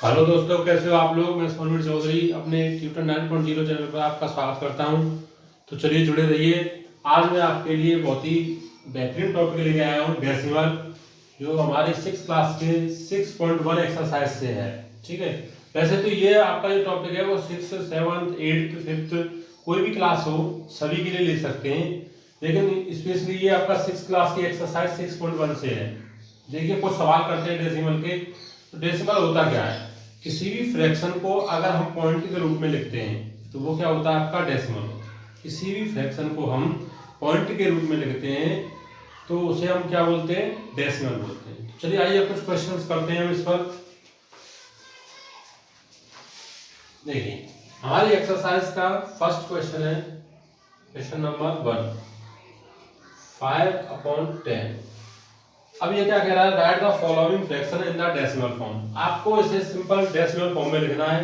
Hello दोस्तों, कैसे हो आप लोग। मैं सोनवीर चौधरी अपने ट्यूटर 9.0 चैनल पर आपका स्वागत करता हूं। तो चलिए जुड़े रहिए। आज मैं आपके लिए बहुत ही बेहतरीन टॉपिक लेके आया हूं, डेसिमल, जो हमारे 6 क्लास के 6.1 एक्सरसाइज से है। ठीक है, वैसे तो ये आपका जो टॉपिक है वो 6, 7, 8, 5 कोई भी क्लास हो सभी के लिए ले सकते हैं, लेकिन स्पेशली ये आपका 6 क्लास की एक्सरसाइज 6.1 से है। देखिए, कुछ सवाल करते हैं डेसिमल के। तो डेसिमल होता क्या है? किसी भी फ्रैक्शन को अगर हम पॉइंट के रूप में लिखते हैं तो वो क्या होता है आपका डेसिमल। किसी भी फ्रैक्शन को हम पॉइंट के रूप में लिखते हैं तो उसे हम क्या बोलते हैं? डेसिमल बोलते हैं। चलिए आइए कुछ क्वेश्चंस करते हैं हम इस पर। देखिए, हमारी एक्सरसाइज का फर्स्ट क्वेश्चन है, क्वेश्चन नंबर 1, 5/10। अब ये क्या कह रहा है? Right the following fraction in the decimal form. आपको इसे सिंपल डेसिमल फॉर्म में लिखना है।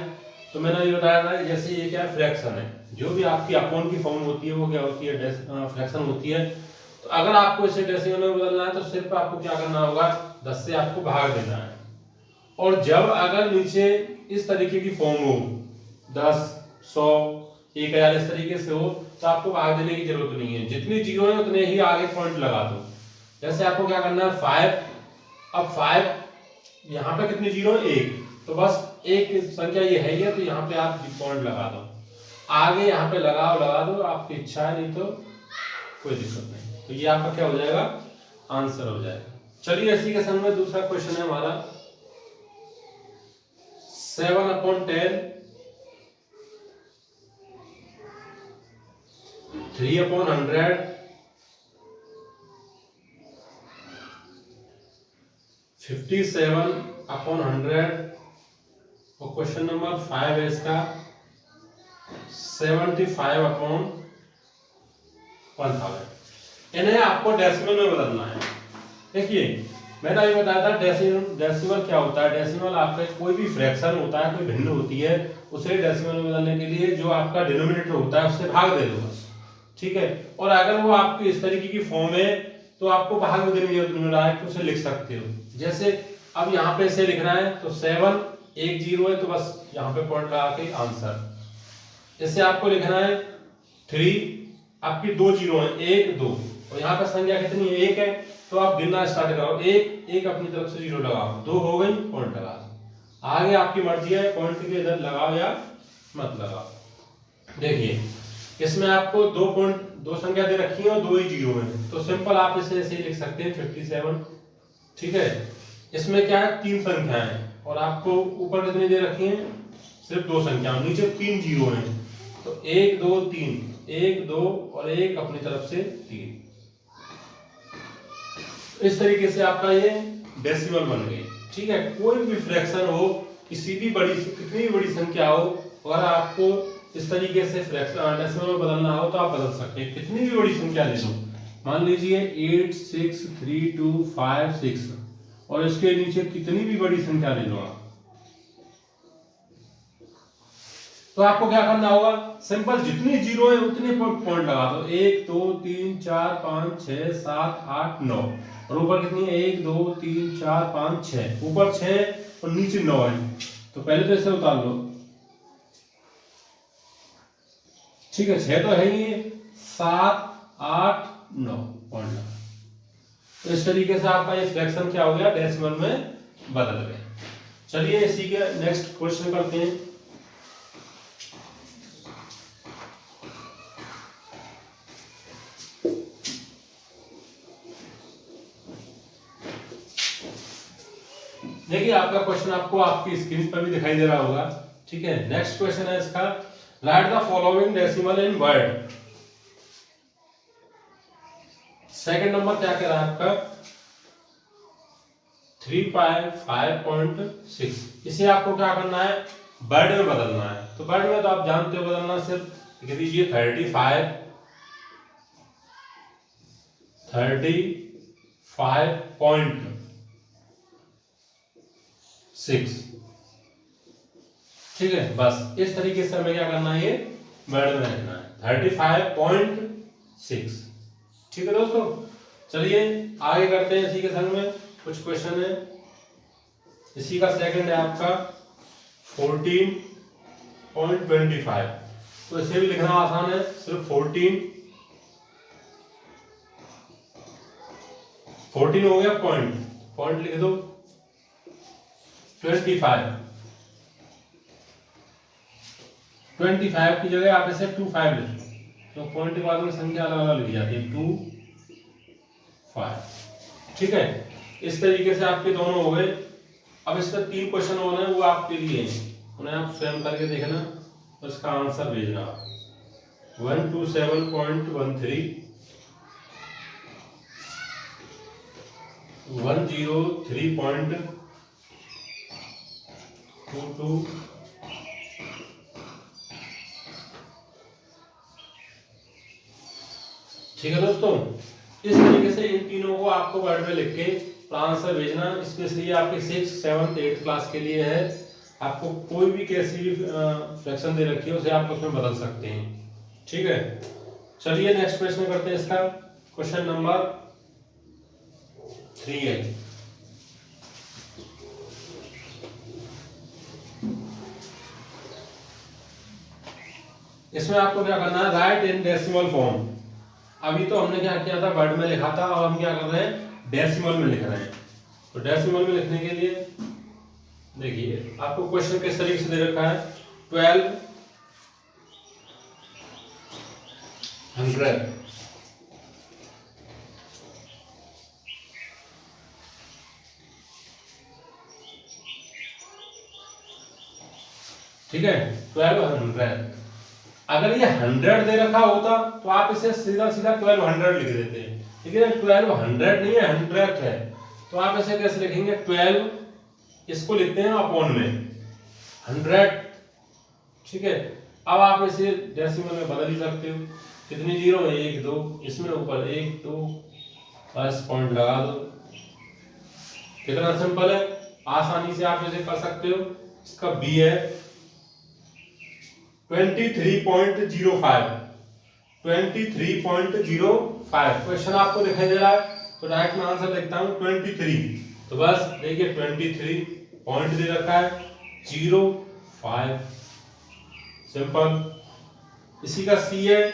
तो मैंने ये बताया था, जैसे ये क्या फ्रैक्शन है, जो भी आपकी अपॉन की फॉर्म होती है वो क्या होती है? फ्रैक्शन होती है। तो अगर आपको इसे डेसिमल में बदलना है तो सिर्फ आपको क्या करना होगा? 10 से आपको भाग देना है। और जब अगर नीचे इस तरीके की फॉर्म हो, 10, 100, 1000 इस तरीके से हो, तो आपको भाग देने की जरूरत नहीं है। जितनी जीरो है उतने ही आगे पॉइंट लगा दो। जैसे आपको क्या करना है? 5। अब 5 यहाँ पे कितनी जीरो है? 1। तो बस एक संख्या ये है ही है, तो यहाँ पे आप पॉइंट लगा दो। आगे यहाँ पे लगा दो, आपकी इच्छा है, नहीं तो कोई दिक्कत नहीं। तो ये आपका क्या हो जाएगा? आंसर हो जाएगा। चलिए इसी के संग में दूसरा क्वेश्चन है हमारा, 7/10, 3/100, 57/100। और क्वेश्चन नंबर 5 है इसका, 75/1000। इन्हें आपको डेसिमल में बदलना है। देखिए, मैंने अभी बताया था डेसिमल क्या होता है। डेसिमल आपका कोई भी फ्रैक्शन होता है, कोई भिन्न होती है, उसे डेसिमल में बदलने के लिए जो आपका डिनोमिनेटर होता है उससे भाग दे दो बस। ठीक है, और अगर वो आपकी इस तरीके की फॉर्म है तो आपको भाग देने की जरूरत नहीं है, उसे लिख सकते हो। जैसे अब यहाँ पे इसे लिखना है तो 7, 1 0 है, तो बस यहाँ पे पॉइंट लगा के आंसर। इसे आपको लिखना है 3, आपकी 2 जीरो है, 1 2, और यहाँ पर संख्या कितनी है? 1 है। तो आप गिनना स्टार्ट करो, 1 1 अपनी तरफ से जीरो लगाओ, 2 हो गई, पॉइंट लगा दो। आगे आपकी मर्जी है, पॉइंट के इधर लगाओ या मत लगाओ। देखिए, इसमें आपको 2 संख्या दे रखी है और 2 ही जीरो है, तो सिंपल आप इसे ऐसे ही लिख सकते हैं 57। ठीक है, इसमें क्या है? 3 संख्याएं हैं और आपको ऊपर कितनी दे रखी है? सिर्फ 2 संख्या, नीचे 3 जीरो है। तो 1 2 3, 1 2 और 1 अपनी तरफ से 3। इस तरीके से आपका ये डेसिमल बन गई। ठीक है, कोई भी फ्रैक्शन हो, किसी भी कितनी भी बड़ी संख्या हो, अगर आपको इस तरीके से फ्रैक्शन डेसिमल में बदलना हो तो आप बदल सकते हैं। कितनी भी बड़ी संख्या ले लो, मान लीजिए 8 6 3 2 5 6, और इसके नीचे कितनी भी बड़ी संख्या ले लो आप, तो आपको क्या करना होगा? सिंपल जितनी जीरो है उतने पॉइंट लगा दो। 1 2 3 4 5 6 7 8 9, और ऊपर कितनी है? 1 2 3 4 5 6, ऊपर 6 और नीचे 9 है। तो पहले तो इसे उतार लो। ठीक है, 6 तो है ही, 7 8 9 पॉइंट लगा। तो इस तरीके से आपका ये फ्रैक्शन क्या हो गया? डेसिमल में बदल गया। चलिए इसी के नेक्स्ट क्वेश्चन करते हैं। देखिए, आपका क्वेश्चन आपको आपकी स्क्रीन पर भी दिखाई दे रहा होगा। ठीक है, नेक्स्ट क्वेश्चन है इसका, right the following decimal in word. Second number क्या कह रहा है आपका? 3/5.6। इसे आपको क्या करना है? वर्ड में बदलना है। तो वर्ड में तो आप जानते हो बदलना, सिर्फ लिख दीजिए 35 35.6। ठीक है, बस इस तरीके से हमें क्या करना है? ये वर्ड में लिखना है 35.6। ठीक है दोस्तों, चलिए आगे करते हैं। इसी के संग में कुछ क्वेश्चन है। इसी का सेकंड है आपका 14.25। तो इसे भी लिखना आसान है, सिर्फ 14 हो गया, पॉइंट लिख दो 25 की जगह आप इसे 25 लिख दो, तो पॉइंट के बाद में संख्या अलग अलग लिखी जाती है 25। ठीक है, इस तरीके से आपके दोनों हो गए। अब इसमें 3 क्वेश्चन होने हैं, वो आपके लिए हैं, उन्हें आप स्वयं करके देखना और इसका आंसर भेजना। 127.13, 103.22, ठीक है दोस्तों। इस तरीके से इन तीनों को आपको वर्ड में लिख के आंसर भेजना। स्पेशली आपके 6, 7, 8 क्लास के लिए है। आपको कोई भी कैसी भी फ्रैक्शन दे रखी है उसे आप उसमें बदल सकते हैं। ठीक है, चलिए नेक्स्ट प्रश्न करते हैं। इसका क्वेश्चन नंबर 3 है। इसमें आपको क्या करना है, राइट इन डेसिमल फॉर्म। अभी तो हमने क्या किया था, वर्ड में लिखा था, और हम क्या कर रहे हैं, डेसिमल में लिख रहे हैं। तो डेसिमल में लिखने के लिए देखिए आपको क्वेश्चन किस तरीके से दे रखा है, 1200, ठीक है, 1200। अगर ये 100 दे रखा होता तो आप इसे सीधा सीधा 1200 लिख देते हैं, लेकिन 1200 नहीं है, 100 है। तो आप इसे कैसे लिखेंगे, 12 इसको लिखते हैं अपॉन में 100। ठीक है, अब आप इसे डेसिमल में बदल ही सकते हो। कितनी जीरो है, 1 2, इसमें ऊपर 1 2, बस पॉइंट लगा दो। कितना सिंपल है, आसानी से आप इसे कर सकते हो। इसका बी है 23.05, 23.05। क्वेश्चन आपको दिखाई दे रहा है, तो डायरेक्ट में आंसर लिखता हूं 23। तो बस देखिए 23 पॉइंट दे रखा है 05, सिंपल। इसी का सी है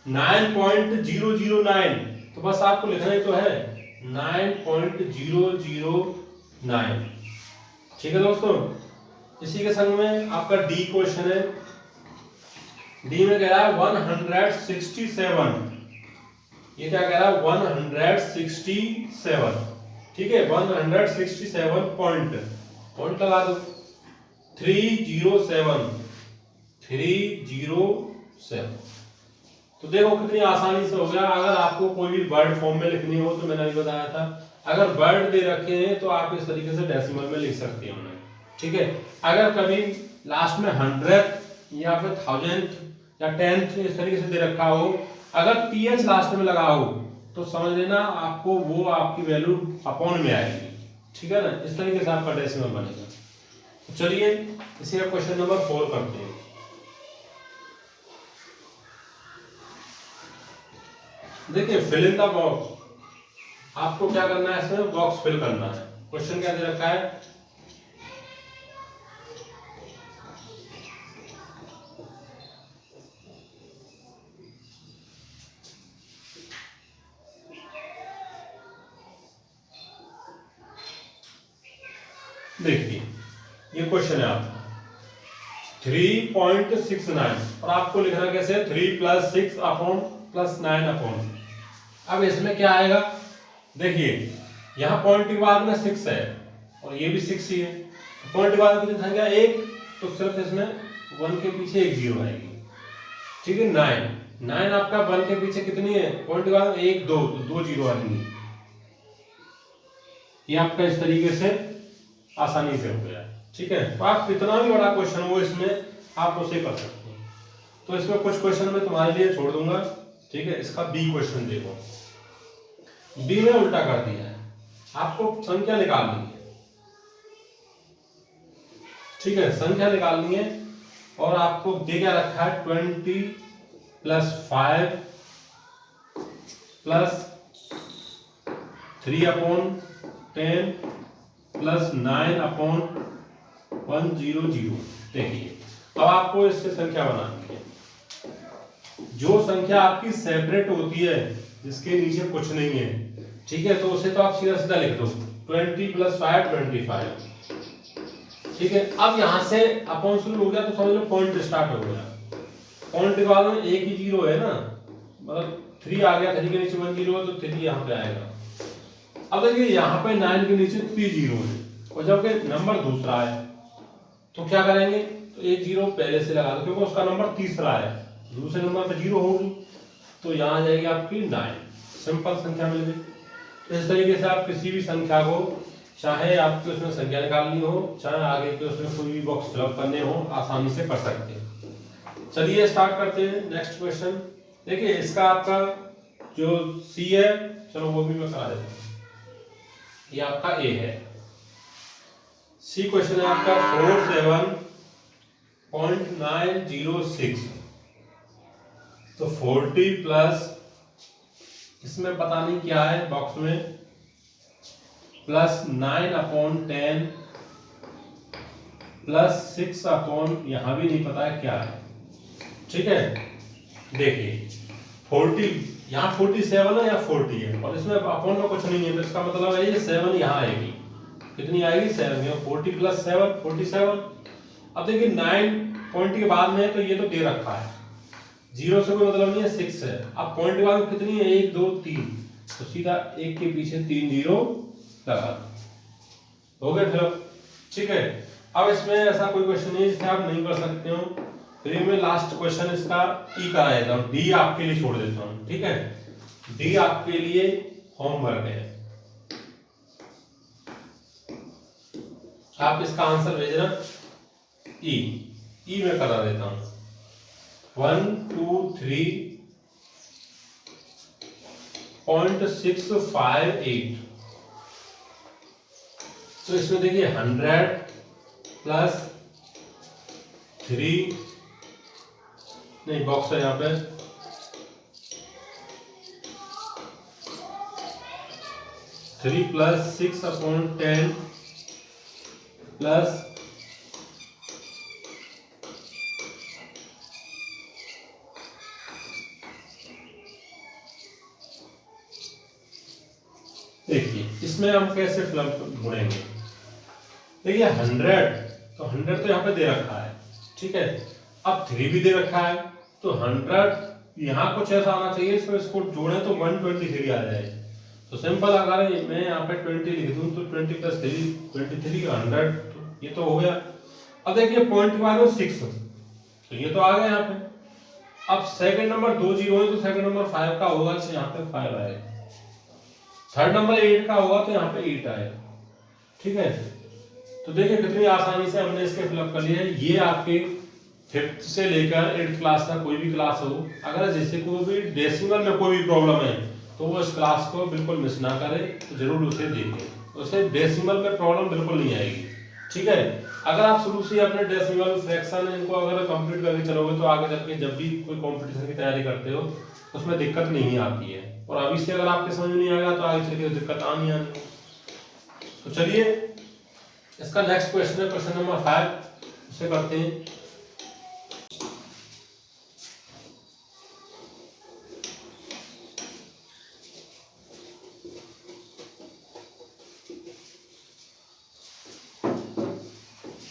9.009, तो बस आपको लिखना ही तो है 9.009। ठीक है दोस्तों, इसी के संग में आपका डी क्वेश्चन है। डी में कह रहा है 167, ये क्या कह रहा है, 167। ठीक है, 167 पॉइंट लगा दो 307। तो देखो कितनी आसानी से हो गया। अगर आपको कोई भी वर्ड फॉर्म में लिखनी हो तो मैंने अभी बताया था, अगर वर्ड दे रखे हैं तो आप इस तरीके से डेसिमल में लिख सकते हैं उन्हें। ठीक है, अगर कभी लास्ट में 100 या फिर 1000 या 10th इस तरीके से दे रखा हो, अगर th लास्ट में लगा हो तो समझ लेना आपको वो आपकी वैल्यू अपॉन में आएगी। ठीक है ना, इस तरीके से आपका डेसिमल बनेगा। तो चलिए इसी का क्वेश्चन नंबर 4 करते हैं। देखिए फिल इन द बॉक्स, आपको क्या करना है, इसमें बॉक्स फिल करना है। क्वेश्चन क्या दे रखा है, देखिए ये क्वेश्चन है आपका 3.69, और आपको लिखना कैसे, 3 + 6 अपॉन + 9 अपॉन। अब इसमें क्या आएगा, देखिए यहाँ पॉइंट के बाद में 6 है और ये भी 6 ही है। पॉइंट के बाद कितनी संख्या 1, तो सिर्फ इसमें 1 के पीछे एक जीरो आएगी। ठीक है, 9 आपका 1 के पीछे कितनी है, पॉइंट के बाद 1 2, तो 2 जीरो आएंगी। ये आपका इस तरीके से आसानी से हो गया। ठीक है, तो आप कितना भी बड़ा क्वेश्चन हो इसमें आप उसे कर सकते हैं। तो इसमें कुछ क्वेश्चन मैं तुम्हारे लिए छोड़ दूंगा। ठीक है, इसका बी क्वेश्चन देखो, बी में उल्टा कर दिया है, आपको संख्या निकालनी है। ठीक है, संख्या निकालनी है और आपको दे क्या रखा है, 20 + 5 + 3/10 + 9/10 100। देखिए अब आपको इससे संख्या बनानी है। जो संख्या आपकी सेपरेट होती है, जिसके नीचे कुछ नहीं है, ठीक है, तो उसे तो आप सीधा सीधा लिख दो 20 + 5 25। ठीक है, अब यहां से अपॉन शुरू हो गया तो समझ लो पॉइंट स्टार्ट हो गया। पॉइंट के बाद में एक ही जीरो है ना, मतलब 3 आ गया, 3 के नीचे 10 है तो 3 यहाँ पे आएगा। अब देखिए यहाँ पे 9 के नीचे 3 जीरो है, और जबकि नंबर दूसरा है तो क्या करेंगे, तो एक जीरो पहले से लगा दो क्योंकि उसका नंबर तीसरा है, दूसरे नंबर पे जीरो होगी तो यहाँ आ जाएगी आपकी 9। सिंपल संख्या मिल गई। इस तरीके से आप किसी भी संख्या को, चाहे आपको उसमें संख्या निकालनी हो, चाहे आगे के उसमें कोई भी बॉक्स फिलअप करने हो, आसानी से कर सकते हैं। चलिए स्टार्ट करते हैं नेक्स्ट क्वेश्चन। देखिए इसका आपका जो सी है, चलो वो भी मैं करा देता हूँ। ये आपका ए है। सी क्वेश्चन है आपका 47.906। तो 40 प्लस, इसमें पता नहीं क्या है बॉक्स में, प्लस 9/10 प्लस 6 यहां भी नहीं पता है क्या है। ठीक है, देखिए 40 यहाँ 47 है या 40 है, और इसमें अपॉन का कुछ नहीं है, तो इसका मतलब है ये 7 यहाँ आएगी। कितनी आएगी, 7। 40 + 7 47। अब देखिए 9 पॉइंट के बाद में, तो ये तो दे रखा है, जीरो से कोई मतलब नहीं है, 6 है। अब पॉइंट के बाद में कितनी है, 1 2 3, तो सीधा एक के पीछे 3 जीरो लगा, हो गए फिर। ठीक है, अब इसमें ऐसा कोई क्वेश्चन नहीं है जिसे आप नहीं कर सकते हो। फिर मैं लास्ट क्वेश्चन इसका ई का आएगा, और डी आपके लिए छोड़ देता हूँ। ठीक है, डी आपके लिए होमवर्क है, आप इसका आंसर भेजना। ई में करा देता हूं 1 2 3.658। तो इसमें देखिए 100 प्लस 3, नहीं बॉक्स है यहाँ पे, 3 + 6/10 प्लस 1। देखिए इसमें हम कैसे फिलअप ढूंढेंगे। देखिए 100, तो 100 तो यहाँ पे दे रखा है, ठीक है। अब 3 भी दे रखा है, तो 100 यहाँ कुछ ऐसा आना चाहिए, इसको जोड़े तो 123 आ जाए। तो सिंपल, अगर मैं यहाँ पे 20 लिख दूं तो 20 + 3 23 100, तो ये तो हो गया। अब देखिए पॉइंट के बाद में 6, तो ये तो आ गया यहाँ पे। अब सेकंड नंबर 2 जीरो है, तो सेकंड नंबर 5 का होगा, तो यहाँ पे 5 आएगा। थर्ड नंबर 8 का होगा, तो यहाँ पे 8 आएगा। ठीक है, तो देखिए कितनी आसानी से हमने इसके फिलअप कर लिया है। ये आपके 5th से लेकर 8th क्लास का कोई भी क्लास हो, अगर जैसे कोई भी डेसिमल में कोई भी प्रॉब्लम है तो वो इस क्लास को बिल्कुल मिस ना करे, तो जरूर उसे देखें, उसे डेसिमल में प्रॉब्लम बिल्कुल नहीं आएगी। ठीक है, अगर आप शुरू से अपने डेसिमल फ्रैक्शन इनको अगर कंप्लीट करके चलोगे, तो आगे चल के जब भी कोई कंपटीशन की तैयारी करते हो उसमें दिक्कत नहीं आती है। और अभी से अगर आपके समझ नहीं आएगा तो आगे चल के दिक्कत आनी आनी। तो चलिए इसका नेक्स्ट क्वेश्चन है, क्वेश्चन नंबर 5, उसे करते हैं।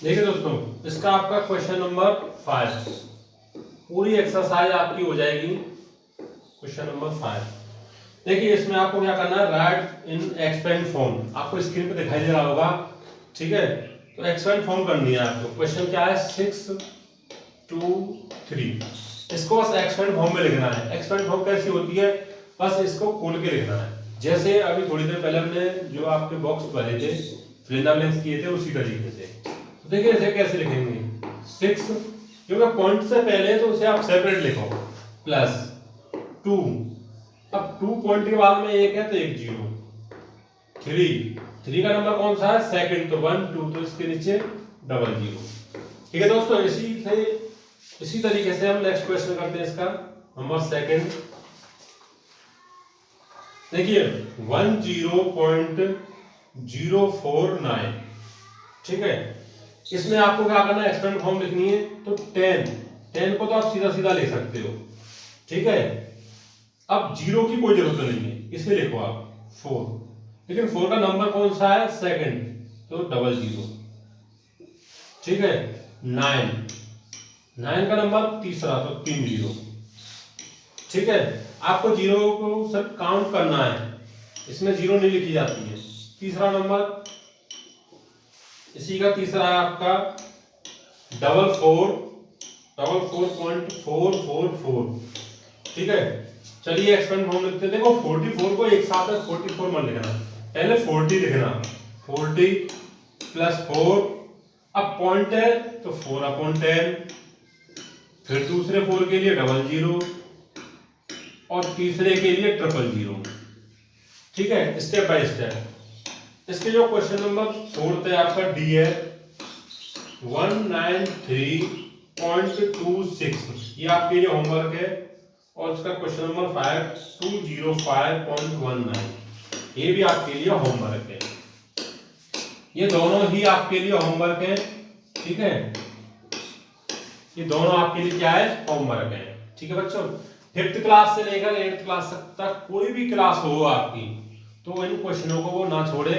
देखिए दोस्तों, इसका आपका क्वेश्चन नंबर 5, पूरी एक्सरसाइज आपकी हो जाएगी। क्वेश्चन नंबर 5, देखिए इसमें आपको क्या करना है, राइट इन एक्सपेंड फॉर्म, आपको स्क्रीन पे दिखाई दे रहा होगा। ठीक है, तो एक्सपेंड फॉर्म करनी है आपको। क्वेश्चन क्या है, 6 2 3, इसको बस एक्सपेंड फॉर्म में लिखना है। एक्सपेंड फॉर्म कैसी होती है, बस इसको खोल के लिखना है। जैसे अभी थोड़ी देर पहले हमने जो आपके बॉक्स भरे थे, फिल इन द ब्लैंक्स किए थे, उसी तरीके से। तो देखिए इसे कैसे लिखेंगे, 6, क्योंकि पॉइंट से पहले तो उसे आप सेपरेट लिखो, प्लस 2, अब 2 पॉइंट के बाद में 1 है तो 1 0, 3 का नंबर कौन सा है, सेकंड, तो 1 2, तो इसके नीचे 00। ठीक है दोस्तों, इसी तरीके से हम नेक्स्ट क्वेश्चन करते हैं, इसका नंबर 2। देखिए 10.049, ठीक है, इसमें आपको क्या करना है, एक्सपेंड फॉर्म लिखनी है। तो 10 को तो आप सीधा सीधा ले सकते हो, ठीक है। अब जीरो की कोई जरूरत नहीं है, इसमें लिखो आप 4, लेकिन 4 का नंबर कौन सा है, सेकंड, तो डबल जीरो, ठीक है। 9 का नंबर तीसरा, तो 3 जीरो, ठीक है। आपको जीरो को सब काउंट करना है, इसमें जीरो नहीं लिखी जाती है। तीसरा नंबर इसी का तीसरा है आपका 444.444, ठीक है। चलिए एक्सपेंड फॉर्म लिखते हैं। देखो 44 को एक साथ में 44 मत लिखना, पहले 40 लिखना, 40 प्लस 4, अब पॉइंट है तो 4/10, फिर दूसरे 4 के लिए डबल जीरो और तीसरे के लिए ट्रिपल जीरो, ठीक है, स्टेप बाय स्टेप। इसके जो क्वेश्चन नंबर 4 है आपका डी है 193.26, ये आपके लिए होमवर्क है। और इसका क्वेश्चन नंबर 5 205.19, ये भी आपके लिए होमवर्क है। ये दोनों ही आपके लिए होमवर्क है, ठीक है। ये दोनों आपके लिए क्या है, होमवर्क है, ठीक है बच्चों। 5th क्लास से लेकर 8th क्लास तक कोई भी क्लास हो आपकी, तो इन क्वेश्चनों को वो ना छोड़े,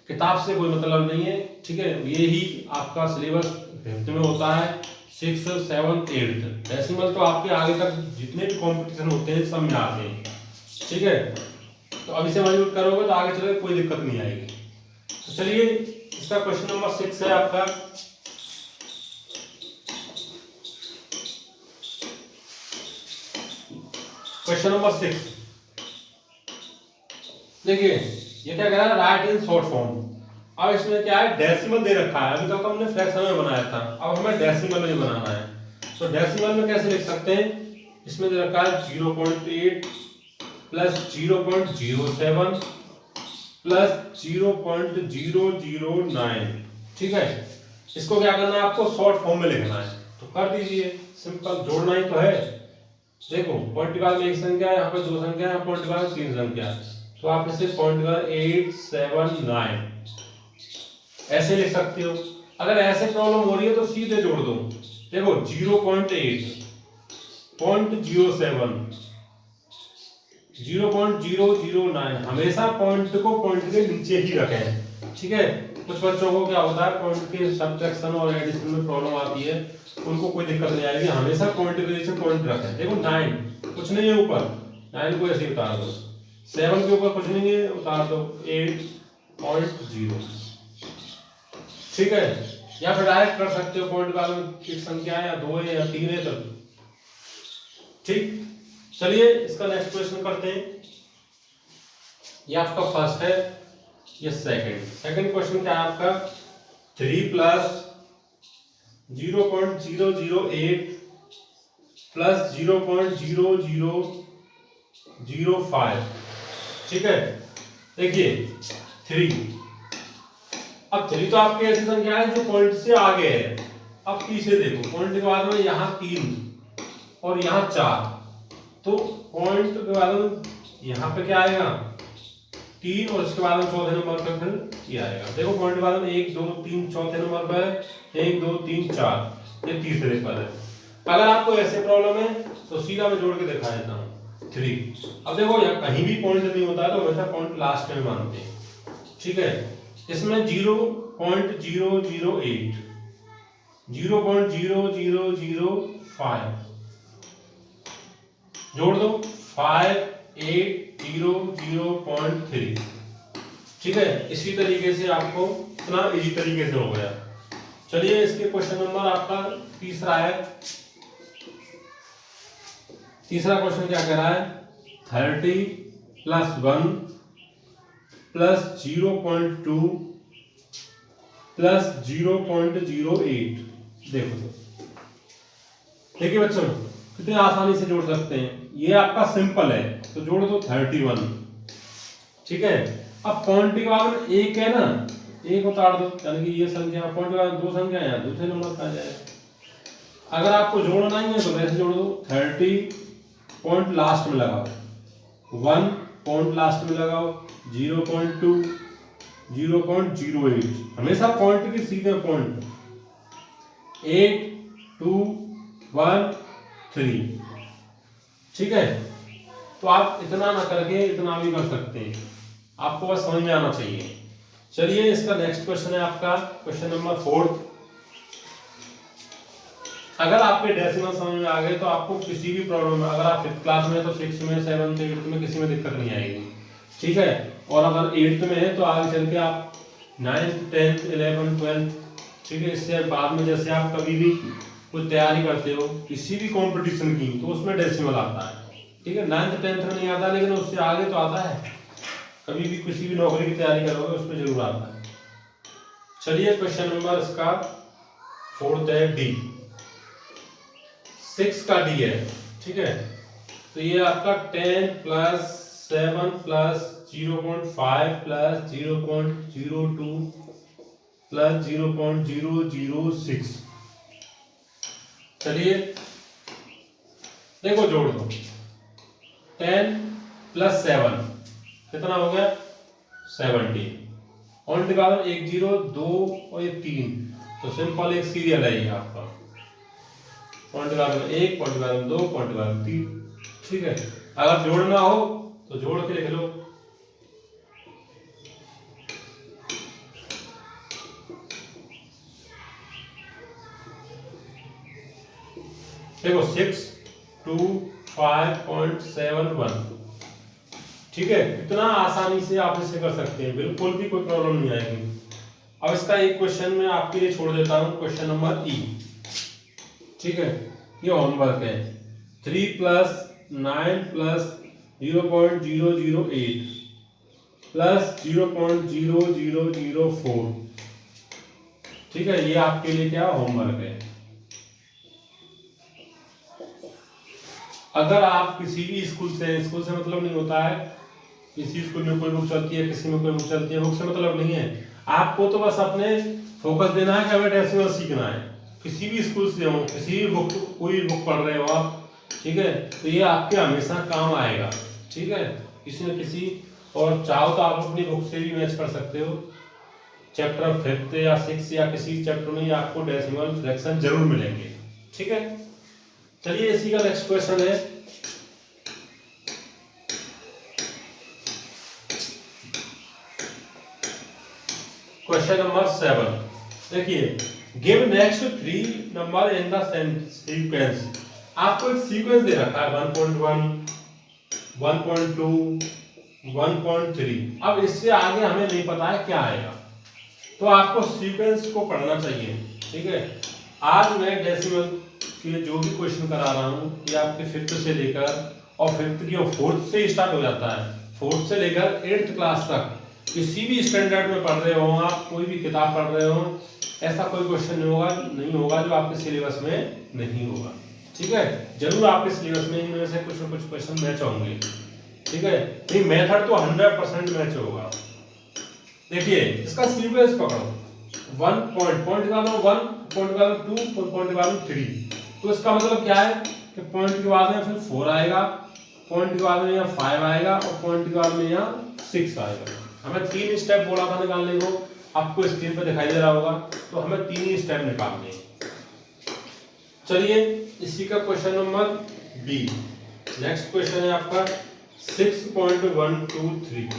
किताब से कोई मतलब नहीं है, ठीक है। ये ही आपका सिलेबस 5th में होता है, 6th 7th 8th, डेसिमल तो आपके आगे तक जितने भी कंपटीशन होते हैं सब में आते हैं, ठीक है। तो अभी से मजबूत करोगे तो आगे चले कोई दिक्कत नहीं आएगी। तो चलिए इसका क्वेश्चन नंबर 6 है आपका, क्वेश्चन नंबर 6, देखिए ये क्या कह रहा है, राइट इन शॉर्ट फॉर्म। अब इसमें क्या है, डेसिमल दे रखा है, अभी तक तो हमने फ्रैक्शन में बनाया था, अब हमें डेसिमल में बनाना है। तो डेसिमल में कैसे लिख सकते हैं, इसमें दे रखा है 0.8 प्लस 0.07 प्लस 0.009, ठीक है। इसको क्या करना है, आपको शॉर्ट फॉर्म में लिखना है, तो कर दीजिए, सिंपल, जोड़ना ही तो है। देखो पॉइंट के बाद में एक संख्या है, यहाँ पे दो संख्या है, पॉइंट के बाद 3 संख्या है, तो आप इसे पॉइंट के बाद 879 ऐसे लिख सकते हो। अगर ऐसे प्रॉब्लम हो रही है तो सीधे जोड़ दो। देखो 0.8 0.07 0.009, हमेशा पॉइंट को पॉइंट के नीचे ही रखें, ठीक है। कुछ बच्चों को क्या होता है, पॉइंट के सब्ट्रैक्शन और एडिशन में प्रॉब्लम आती है, उनको कोई दिक्कत नहीं आएगी, हमेशा पॉइंट के नीचे पॉइंट रखें। देखो 9 कुछ नहीं है ऊपर, 9 को ऐसे उतार दो, 7 के ऊपर कुछ नहीं है, उतार दो 8.0, ठीक है। या फिर डायरेक्ट कर सकते हो, पॉइंट का एक संख्या है या 2 है या 3 है, तब ठीक। चलिए इसका नेक्स्ट क्वेश्चन करते हैं। ये आपका फर्स्ट है, ये सेकंड क्वेश्चन क्या है आपका, 3 प्लस 0.008 प्लस 0.0005, ठीक है। देखिए 3, अब 3 तो आपकी ऐसी संख्या है जो पॉइंट से आगे है। अब पीछे देखो, पॉइंट के बाद में यहाँ 3 और यहाँ 4, तो पॉइंट के बाद में यहाँ पे क्या आएगा 3, और इसके बाद में चौथे नंबर पे फिर ये आएगा। देखो पॉइंट के बाद में 1 2 3 चौथे नंबर पर है, 1 2 3 4 ये तीसरे पर है। अगर आपको ऐसे प्रॉब्लम है तो सीधा मैं जोड़ के दिखा देता हूँ 3। अब देखो यहाँ कहीं भी पॉइंट नहीं होता है तो हमेशा पॉइंट लास्ट में मानते हैं, ठीक है। इसमें 0.008 0.0005 जोड़ दो 5800.3, ठीक है। इसी तरीके से आपको इतना इजी तरीके से हो गया। चलिए इसके क्वेश्चन नंबर आपका तीसरा है। तीसरा क्वेश्चन क्या कह रहा है, 30 प्लस 1 प्लस 0.2 प्लस 0.08। देखिए बच्चों कितने आसानी से जोड़ सकते हैं, ये आपका सिंपल है, तो जोड़ दो 31, ठीक है। अब पॉइंट के बाद में एक है ना, एक उतार दो, यानी कि ये संख्या पॉइंट के बाद दो संख्या है, दूसरे नंबर पर आ जाएगा। अगर आपको जोड़ना ही है तो वैसे जोड़ दो, 30 पॉइंट लास्ट में लगाओ, 1 पॉइंट लास्ट में लगाओ, 0.2 0.08, हमेशा पॉइंट के सीधे पॉइंट 8 2 1 3। ठीक है, तो आप इतना ना करके इतना भी कर सकते हैं, आपको बस समझ में आना चाहिए। चलिए इसका नेक्स्ट क्वेश्चन है आपका क्वेश्चन नंबर 4। अगर आपके डेसिमल समझ में आ गए तो आपको किसी भी प्रॉब्लम में, अगर आप 5th क्लास में तो 6 में 7th 8th में किसी में दिक्कत नहीं आएगी। ठीक है, और अगर 8th में है तो आगे चल के आप 9th 10th 11th 12th, ठीक है, इससे बाद में जैसे आप कभी भी कोई तैयारी करते हो किसी भी कंपटीशन की तो उसमें डेसिमल आता है। ठीक है, 9th 10th में नहीं आता लेकिन उससे आगे तो आता है, कभी भी किसी भी नौकरी की तैयारी करोगे उसमें जरूर आता है। चलिए क्वेश्चन नंबर इसका 4th है डी, 6 का डी है। ठीक है, तो ये आपका 10 प्लस 7 प्लस 0.5 प्लस 0.02 प्लस 0.006। चलिए देखो जोड़ दो, 10 प्लस 7 कितना हो गया 70, और निकालो 1 0 2 और ये 3, तो सिंपल एक सीरियल है ये आपका, पॉइंट निकालो 1 पॉइंट निकालो 2 पॉइंट निकालो 3। ठीक है, अगर जोड़ना हो तो जोड़ के लिख लो। देखो 6 2 5.71। ठीक है, कितना आसानी से आप इसे कर सकते हैं, बिल्कुल भी कोई प्रॉब्लम नहीं आएगी। अब इसका एक क्वेश्चन मैं आपके लिए छोड़ देता हूं, क्वेश्चन नंबर ई। ठीक है, ये होमवर्क है। 3 प्लस 9 प्लस 0.008 प्लस 0.0004। ठीक है, ये आपके लिए क्या होमवर्क है। अगर आप किसी भी स्कूल से मतलब नहीं होता है किसी स्कूल में कोई बुक चलती है किसी में कोई बुक चलती है, बुक से मतलब नहीं है, आपको तो बस अपने फोकस देना है कि हमें डेसिमल सीखना है। किसी भी स्कूल से हो, किसी भी बुक, कोई बुक पढ़ रहे हो आप, ठीक है, तो ये आपके हमेशा काम आएगा। ठीक है, किसी न किसी, और चाहो तो आप अपनी बुक से भी मैच कर सकते हो, चैप्टर 5th या 6th या किसी चैप्टर में आपको डेसिमल फ्रैक्शन जरूर मिलेंगे। ठीक है, चलिए इसी का नेक्स्ट क्वेश्चन है क्वेश्चन नंबर 7। देखिए, give next 3 number in the sequence. आपको एक सीक्वेंस दे रखा है 1.1 1.2 1.3। अब इससे आगे हमें नहीं पता है क्या आएगा, तो आपको सीक्वेंस को पढ़ना चाहिए। ठीक है, आज मैं डेसिमल के जो भी क्वेश्चन करा रहा हूँ ये आपके 5th से लेकर, और 5th की और 4th से स्टार्ट हो जाता है, 4th से लेकर 8th क्लास तक किसी भी स्टैंडर्ड में पढ़ रहे हो आप, कोई भी किताब पढ़ रहे हो, ऐसा कोई क्वेश्चन नहीं होगा जो आपके सिलेबस में नहीं होगा। ठीक है, जरूर आपके सिलेबस में इनमें से कुछ न कुछ क्वेश्चन मैच होंगे। ठीक है, ये मेथड तो 100% मैच होगा। देखिए इसका सीक्वेंस पकड़ो, 1 पॉइंट निकालो 1 पॉइंट निकालो 2 पॉइंट निकालो 3। तो इसका मतलब क्या है कि पॉइंट के बाद में फिर 4 आएगा, पॉइंट के बाद में यहाँ 5 आएगा, और पॉइंट के बाद में यहाँ 6 आएगा। हमें 3 स्टेप बोला था निकालने को, आपको स्क्रीन पर दिखाई दे रहा होगा, तो हमें 3 ही स्टेप निकालने हैं। चलिए इसी का question number B, next question है आपका 6.123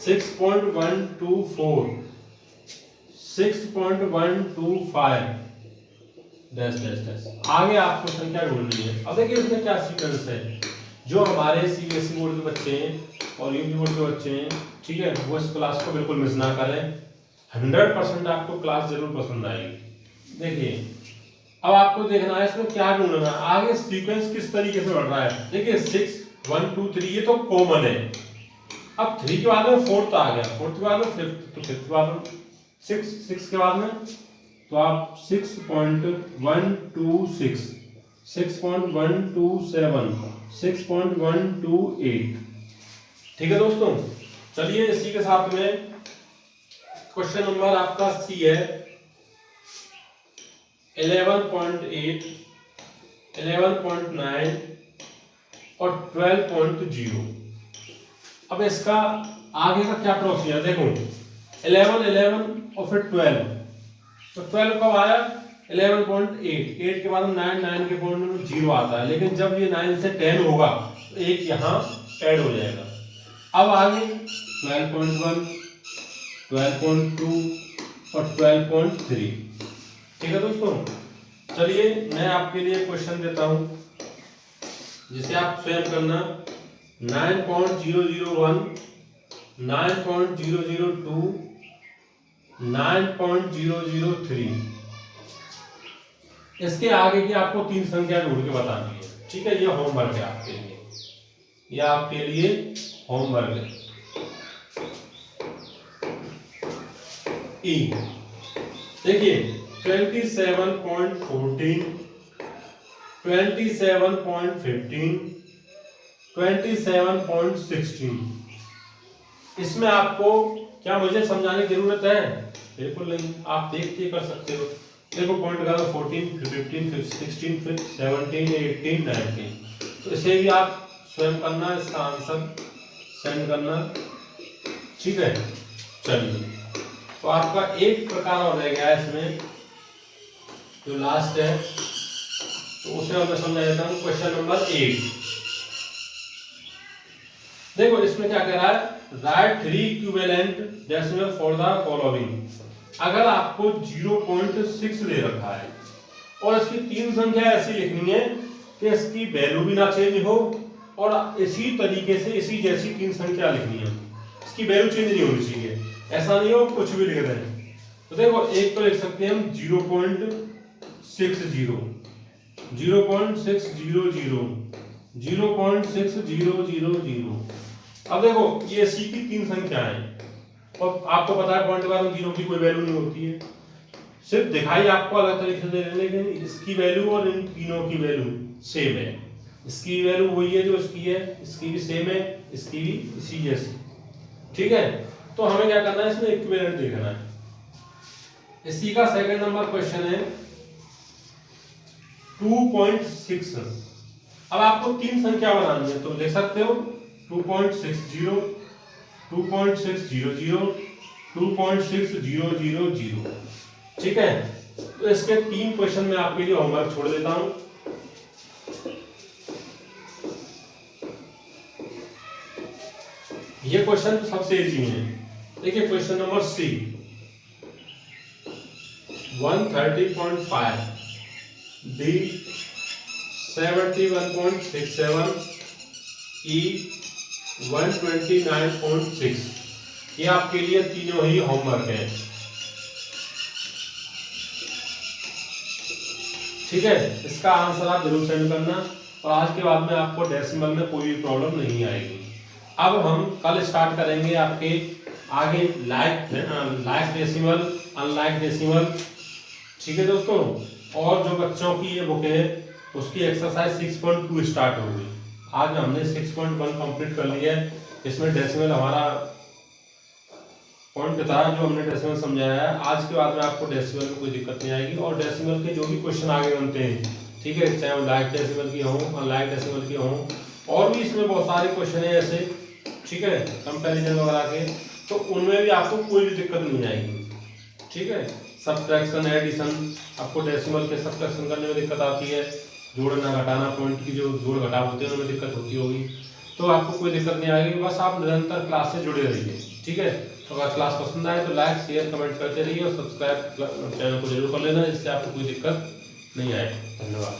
6.124 6.125 डैश डैश डैश। आगे आपको संख्या ढूंढनी है। अब देखिए इसमें क्या सीक्वेंस है, जो हमारे सीबीएसई बोर्ड के बच्चे हैं और यूपी बोर्ड के बच्चे हैं, ठीक है, वो इस क्लास को बिल्कुल मिस ना करें, 100% आपको क्लास जरूर पसंद आएगी। देखिए अब आपको देखना है इसमें क्या ढूंढना है, आगे सीक्वेंस किस तरीके से बढ़ रहा है। देखिए 6 1 2 3 ये तो कॉमन है, अब 3 के बाद में 4th आ गया, 4th के बाद में 5th, तो 5th के बाद में 6 के बाद में, तो आप 6.126 6.127 6.128। ठीक है दोस्तों, चलिए इसी के साथ में क्वेश्चन नंबर आपका सी है 11.8 11.9 और 12.0। अब इसका आगे का क्या प्रोसीजर देखो, 11 11 और फिर 12, तो 12 कब आया? 11.8, 8 के बाद 9, 9 के पॉइंट में 0 आता है, लेकिन जब ये 9 से 10 होगा तो एक यहाँ ऐड हो जाएगा। अब आगे 12.1, 12.2 और 12.3। ठीक है दोस्तों, चलिए मैं आपके लिए क्वेश्चन देता हूँ जिसे आप स्वयं करना। 9.001, 9.002, 9.003, इसके आगे की आपको 3 संख्या ढूंढ के बतानी है। ठीक है, ये होमवर्क है आपके लिए, ये आपके लिए होमवर्क है। ई देखिए 27.14, 27.15, 27.16, इसमें आपको क्या मुझे समझाने की जरूरत है? बिल्कुल नहीं, आप देख के कर सकते हो। देखो पॉइंट लगा 14, 15, 16, 17, 18, 19, तो इसे भी आप स्वयं करना, इसका आंसर सेंड करना। ठीक है, चलिए तो आपका एक प्रकार और रह गया है इसमें, जो लास्ट है, तो उसे मैं समझा देता हूँ। क्वेश्चन नंबर 8, देखो इसमें क्या कह रहा है? Right 3 equivalent decimal for the following. अगर आपको 0.6 ले रखा है और इसकी 3 संख्या ऐसी लिखनी है कि इसकी वैल्यू भी ना चेंज हो और इसी तरीके से इसी जैसी 3 संख्या लिखनी है, इसकी वैल्यू चेंज नहीं होनी चाहिए, ऐसा नहीं हो कुछ भी लिख रहे हैं। तो देखो एक तो लिख सकते हैं हम 0.60, 0.600, 0.6000। अब देखो ये सी की 3 संख्या है और आपको पता है पॉइंट के बाद 0 की कोई वैल्यू नहीं होती है, सिर्फ दिखाई आपको अलग तरीके से दे रहे हैं, लेकिन इसकी वैल्यू और इन तीनों की वैल्यू सेम है। इसकी वैल्यू वही है जो इसकी है, इसकी भी सेम है, इसकी भी इसी जैसी। ठीक है, तो हमें क्या करना है? इसमें इक्विवेलेंट देखना है। इसी का सेकंड नंबर क्वेश्चन है 2.6। अब आपको 3 संख्या बनानी है, तो लिख सकते हो 2.60, 2.600, 2.6000। ठीक है, तो इसके 3 क्वेश्चन मैं आपके लिए होमवर्क छोड़ देता हूं। ये क्वेश्चन तो सबसे इजी है। देखिए क्वेश्चन नंबर सी, 130.5, डी 71.67, ई 129.6। ये आपके लिए तीनों ही होमवर्क है। ठीक है, इसका आंसर आप जरूर सेंड करना और आज के बाद में आपको डेसिमल में कोई भी प्रॉब्लम नहीं आएगी। अब हम कल स्टार्ट करेंगे आपके आगे लाइक डेसिमल, अनलाइक डेसिमल। ठीक है दोस्तों, और जो बच्चों की ये बुक है उसकी एक्सरसाइज 6.2 स्टार्ट होगी। आज हमने 6.1 कंप्लीट कर लिया है। इसमें डेसिमल हमारा पॉइंट था जो हमने डेसिमल समझाया है। आज के बाद में आपको डेसिमल में कोई दिक्कत नहीं आएगी और डेसिमल के जो भी क्वेश्चन आगे बनते हैं, ठीक है, चाहे वो लाइक डेसिमल की हो, अनलाइक डेसिमल की हो, और भी इसमें बहुत सारे क्वेश्चन है ऐसे, ठीक है, कंपैरिजन वगैरह के, तो उनमें भी आपको कोई भी दिक्कत नहीं आएगी। ठीक है, सब्ट्रैक्शन, एडिशन, आपको डेसिमल के सब्ट्रैक्शन करने में दिक्कत आती है, जोड़ना घटाना, पॉइंट की जो जोड़ घटाव होते हैं उनमें दिक्कत होती होगी, तो आपको कोई दिक्कत नहीं आएगी। बस आप निरंतर क्लास से जुड़े रहिए। ठीक है, तो अगर क्लास पसंद आए तो लाइक, शेयर, कमेंट करते रहिए और सब्सक्राइब चैनल को जरूर कर लेना, जिससे आपको कोई दिक्कत नहीं आए। धन्यवाद।